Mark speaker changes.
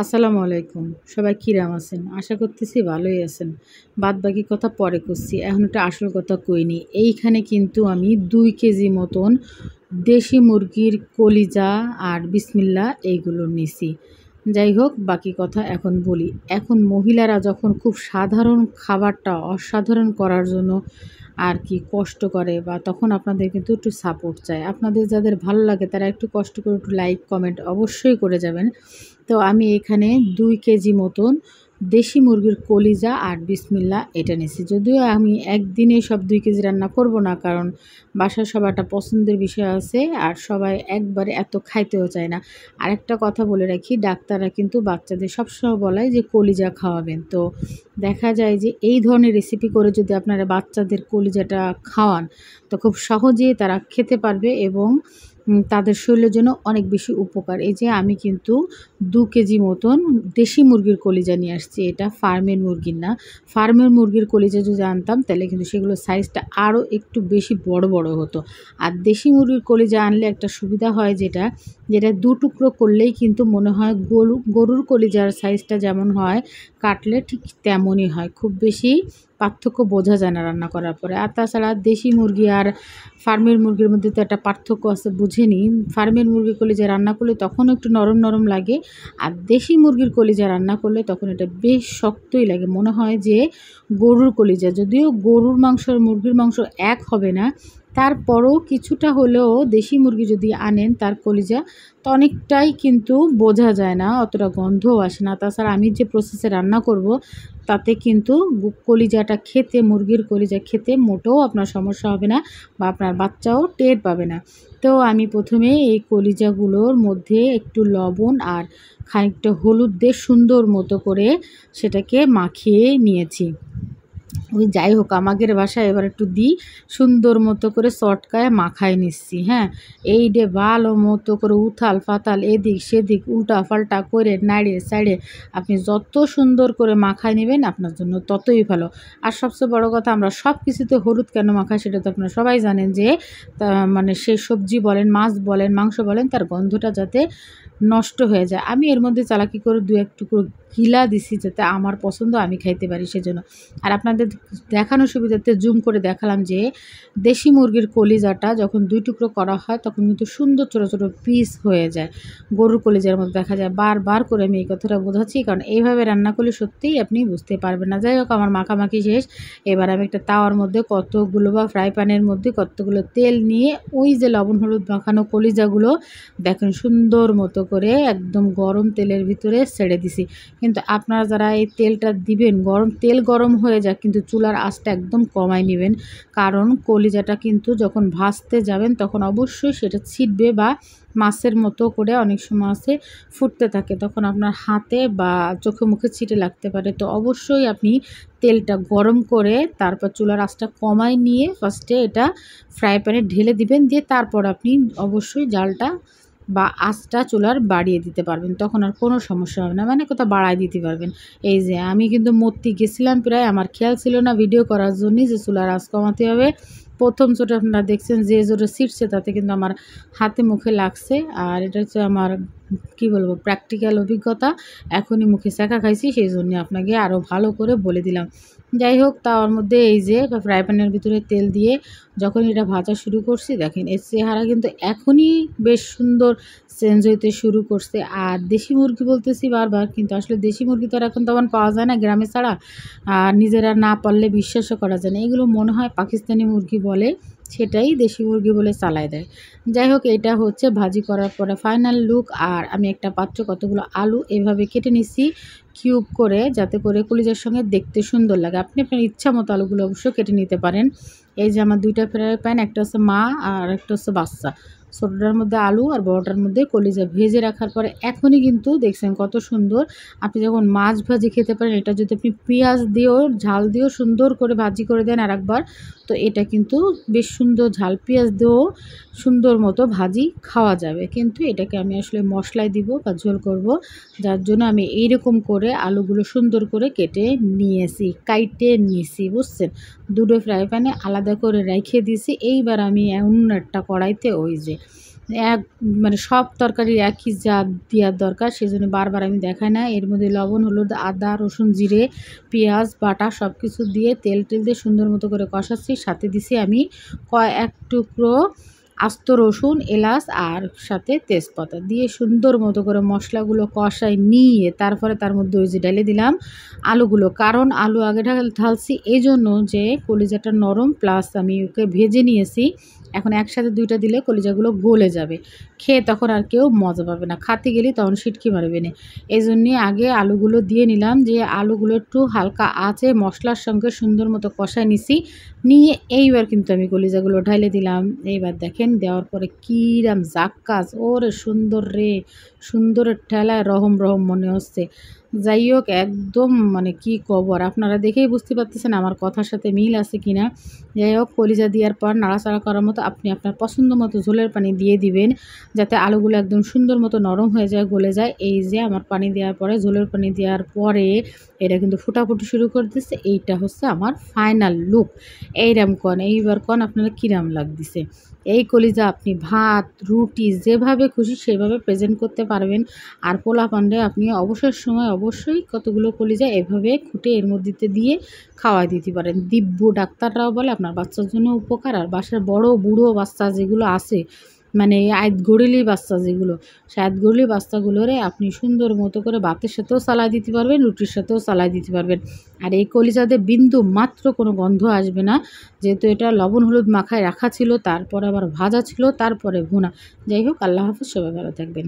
Speaker 1: আসসালামু আলাইকুম। সবাই কিরাম আছেন? আশা করতেছি ভালোই আছেন। বাদবাকি কথা পরে করছি। এখন একটা আসল কথা কইনি। এইখানে কিন্তু আমি ২ কেজি মতন দেশি মুরগির কলিজা আর বিসমিল্লাহ এইগুলো নিছি। যাই হোক বাকি কথা এখন বলি। এখন মহিলারা যখন খুব সাধারণ খাবারটা অসাধারণ করার জন্য আর কি কষ্ট করে বা তখন আপনাদের কিন্তু একটু সাপোর্ট চায়। আপনাদের যাদের ভালো লাগে তারা একটু কষ্ট করে একটু লাইক, কমেন্ট অবশ্যই করে যাবেন। তো আমি এখানে ২ কেজি মতন দেশি মুরগির কলিজা আর বিসমিল্লাহ এটা নিয়েছি। যদিও আমি একদিনে সব ২ কেজি রান্না করব না, কারণ বাসার সবার একটা পছন্দের বিষয় আছে আর সবাই একবারে এত খাইতেও চায় না। আরেকটা কথা বলে রাখি, ডাক্তাররা কিন্তু বাচ্চাদের সবসময় বলায় যে কলিজা খাওয়াবেন। তো দেখা যায় যে এই ধরনের রেসিপি করে যদি আপনারা বাচ্চাদের কলিজাটা খাওয়ান তো খুব সহজেই তারা খেতে পারবে এবং তাদের শরীরের জন্য অনেক বেশি উপকার। এই যে আমি কিন্তু ২ কেজি মতন দেশি মুরগির কলিজা নিয়ে আসছি। এটা ফার্মের মুরগির না। ফার্মের মুরগির কলিজা যদি আনতাম তাহলে কিন্তু সেগুলোর সাইজটা আরও একটু বেশি বড় বড় হতো। আর দেশি মুরগির কলিজা আনলে একটা সুবিধা হয় যেটা ২ টুকরো করলেই কিন্তু মনে হয় গরুর কলিজার সাইজটা যেমন হয় কাটলে ঠিক তেমনই হয়। খুব বেশি পার্থক্য বোঝা যায় না রান্না করার পরে। আর তাছাড়া দেশি মুরগি আর ফার্মের মুরগির মধ্যে তো একটা পার্থক্য আছে, বুঝে নিন। ফার্মের মুরগির কলিজা রান্না করলে তখন একটু নরম নরম লাগে, আর দেশি মুরগির কলিজা রান্না করলে তখন এটা বেশ শক্তই লাগে, মনে হয় যে গরুর কলিজা। যদিও গরুর মাংস আর মুরগির মাংস এক হবে না, তারপরও কিছুটা হলেও দেশি মুরগি যদি আনেন তার কলিজা তো অনেকটাই কিন্তু বোঝা যায় না, অতটা গন্ধও আসে না। তাছাড়া আমি যে প্রসেসে রান্না করব তাতে কিন্তু কলিজাটা খেতে, মুরগির কলিজা খেতে মোটেও আপনার সমস্যা হবে না বা আপনার বাচ্চাও টের পাবে না। তো আমি প্রথমে এই কলিজাগুলোর মধ্যে একটু লবণ আর খানিকটা হলুদ দিয়ে সুন্দর মতো করে সেটাকে মাখিয়ে নিয়েছি। ওই যাই হোক, আমাদের বাসায় এবার একটু সুন্দর মতো করে চটকায় মাখায় নিচ্ছি। হ্যাঁ, এই ভালো মতো করে উথাল পাতাল এদিক সেদিক উল্টা পাল্টা করে নাড়িয়ে চাড়িয়ে আপনি যত সুন্দর করে মাখায় নেবেন আপনার জন্য ততই ভালো। আর সবচেয়ে বড় কথা, আমরা সব কিছুতে হলুদ কেন মাখাই সেটা তো আপনারা সবাই জানেন, যে মানে সে সবজি বলেন, মাছ বলেন, মাংস বলেন, তার গন্ধটা যাতে নষ্ট হয়ে যায়। আমি এর মধ্যে চালাকি করে ২-১ টুকরো গিলা দিছি যাতে আমার পছন্দ আমি খাইতে পারি সেজন্য। আর আপনাদের দেখানোর সুবিধার্থে জুম করে দেখালাম যে দেশি মুরগির কলিজাটা যখন ২ টুকরো করা হয় তখন কিন্তু সুন্দর ছোটো ছোটো পিস হয়ে যায়, গরুর কলিজার মতো দেখা যায়। বারবার করে আমি এই কথাটা বোঝাচ্ছি, কারণ এইভাবে রান্না করলে সত্যিই আপনি বুঝতে পারবেন না। যাই হোক, আমার মাখামাখি শেষ। এবার আমি একটা তাওয়ার মধ্যে কতগুলো বা ফ্রাই প্যানের মধ্যে কতগুলো তেল নিয়ে ওই যে লবণ হলুদ মাখানো কলিজাগুলো দেখেন সুন্দর মতো করে একদম গরম তেলের ভিতরে ছেড়ে দিছি। কিন্তু আপনারা যারা এই তেলটা দিবেন, গরম হয়ে যায়, কিন্তু চুলার আঁচটা একদম কমাই নেবেন, কারণ কলিজাটা কিন্তু যখন ভাজতে যাবেন তখন অবশ্যই সেটা ছিটবে বা মাছের মতো করে অনেক সময় আছে ফুটতে থাকে, তখন আপনার হাতে বা চোখে মুখে ছিটে লাগতে পারে। তো অবশ্যই আপনি তেলটা গরম করে তারপর চুলার আঁচটা কমাই নিয়ে ফার্স্টে এটা ফ্রাই প্যানে ঢেলে দিবেন, দিয়ে তারপর আপনি অবশ্যই জালটা বা আঁচটা চুলার বাড়িয়ে দিতে পারবেন, তখন আর কোনো সমস্যা হবে না, মানে কোথাও বাড়ায় দিতে পারবেন। এই যে আমি কিন্তু মরতে গেছিলাম প্রায়, আমার খেয়াল ছিল না ভিডিও করার জন্যই যে চুলার আঁচ কমাতে হবে। প্রথম চোটে আপনারা দেখছেন যে জোরে ছিটছে, তাতে কিন্তু আমার হাতে মুখে লাগছে। আর এটা হচ্ছে আমার কী বলবো প্র্যাকটিক্যাল অভিজ্ঞতা, এখনই মুখে শেখা খাইছি, সেই জন্য আপনাকে আরও ভালো করে বলে দিলাম। যাই হোক, তাওয়ার মধ্যে এই যে ফ্রাই প্যানের ভিতরে তেল দিয়ে যখন এটা ভাজা শুরু করছি, দেখেন এর চেহারা কিন্তু এখনই বেশ সুন্দর চেঞ্জ হইতে শুরু করছে। আর দেশি মুরগি বলতেছি বারবার, কিন্তু আসলে দেশি মুরগি তো আর এখন তেমন পাওয়া যায় না গ্রামে ছাড়া, আর নিজেরা না পারলে বিশ্বাসও করা যায় না। এগুলো মনে হয় পাকিস্তানি মুরগি বলে, সেটাই দেশি মুরগি বলে চালায় দেয়। যাই হোক, এটা হচ্ছে ভাজি করার পরে ফাইনাল লুক। আর আমি একটা পাত্রে কতগুলো আলু এভাবে কেটে নিচ্ছি কিউব করে, যাতে করে কলিজার সঙ্গে দেখতে সুন্দর লাগে। আপনি আপনার ইচ্ছা মতো আলুগুলো অবশ্যই কেটে নিতে পারেন। এই যে আমার 2টা ফ্রাই প্যান, একটা হচ্ছে মা আর একটা হচ্ছে বাচ্চা। ছোটোটার মধ্যে আলু আর বড়টার মধ্যে কলিজা ভেজে রাখার পরে এখনই কিন্তু দেখছেন কত সুন্দর। আপনি যখন মাছ ভাজি খেতে পারেন, এটা যদি আপনি পেঁয়াজ দিয়েও ঝাল দিয়েও সুন্দর করে ভাজি করে দেন আর একবার, তো এটা কিন্তু বেশ সুন্দর ঝাল পেঁয়াজ দিয়েও সুন্দর মতো ভাজি খাওয়া যাবে। কিন্তু এটাকে আমি আসলে মশলায় দিব বা ঝোল করব, যার জন্য আমি এইরকম করে আলুগুলো সুন্দর করে কেটে নিয়েছি, বুঝছেন। 2টো ফ্রাই প্যানে আলাদা করে রেখে দিয়েছি। এইবার আমি অন্য একটা কড়াইতে ওই যে এক মানে সব তরকারি একই যা দেওয়ার দরকার, সেজন্য বারবার আমি দেখাই না। এর মধ্যে লবণ, হলুদ, আদা, রসুন, জিরে, পেঁয়াজ বাটা সব কিছু দিয়ে তেল দিয়ে সুন্দর মতো করে কষাচ্ছি। সাথে দিছি আমি এক টুকরো আস্ত রসুন, এলাচ আর সাথে তেজপাতা দিয়ে সুন্দর মতো করে মশলাগুলো কষাই নিয়ে তারপরে তার মধ্যে ওই যে ঢেলে দিলাম আলুগুলো। কারণ আলু আগে ঢালছি এই জন্য যে কলিজাটা নরম, প্লাস আমি ওকে ভেজে নিয়েছি। এখন একসাথে দুইটা দিলে কলিজাগুলো গলে যাবে, খেয়ে তখন আর কেউ মজা পাবে না, খাতে গেলে তখন সিটকি মারবে না। এই জন্যে আগে আলুগুলো দিয়ে নিলাম, যে আলুগুলো একটু হালকা আঁচে মশলার সঙ্গে সুন্দর মতো কষায় নিছি। নিয়ে এইবার কিন্তু আমি কলিজাগুলো ঢাইলে দিলাম। এইবার দেখেন দেওয়ার পরে কিরাম জাক্কাস, ওরে সুন্দর রে, সুন্দরের ঠেলায় রহম রহম মনে হচ্ছে। যাই হোক, একদম মানে কি খবর, আপনারা দেখেই বুঝতে পারতেছেন আমার কথার সাথে মিল আছে কি না। যাই হোক, কলিজা দেওয়ার পর নাড়াচাড়া করার মতো আপনি আপনার পছন্দ মতো ঝোলের পানি দিয়ে দিবেন, যাতে আলুগুলো একদম সুন্দর মতো নরম হয়ে যায়, গলে যায়। এই যে আমার পানি দেওয়ার পরে, ঝোলের পানি দেওয়ার পরে এটা কিন্তু ফুটাফুটি শুরু করে দিচ্ছে। এইটা হচ্ছে আমার ফাইনাল লুক। এইরকম কন, এইবার কন আপনারা কিরাম লাগতেছে। এই কলিজা আপনি ভাত, রুটি যেভাবে খুশি সেভাবে প্রেজেন্ট করতে পারবেন। আর পোলা পান্ডে আপনি অবসর সময় অবশ্যই কতগুলো কলিজা এভাবে খুঁটে এর মধ্যে দিয়ে খাওয়াই দিতে পারেন। দিব্য ডাক্তাররাও বলে আপনার বাচ্চার জন্য উপকার। আর বাসার বড় বুড়ো বাচ্চা যেগুলো আছে, মানে আইত গড়িলি বাচ্চা যেগুলো, সে আইত গড়িলি বাচ্চাগুলোরে আপনি সুন্দর মতো করে ভাতের সাথেও চালাই দিতে পারবেন, রুটির সাথেও চালাই দিতে পারবেন। আর এই কলিজাতে বিন্দু মাত্র কোনো গন্ধ আসবে না, যেহেতু এটা লবণ হলুদ মাখায় রাখা ছিল, তারপর আবার ভাজা ছিল, তারপরে ভুনা। যাই হোক, আল্লাহ হাফেজ, সবাই ভালো থাকবেন।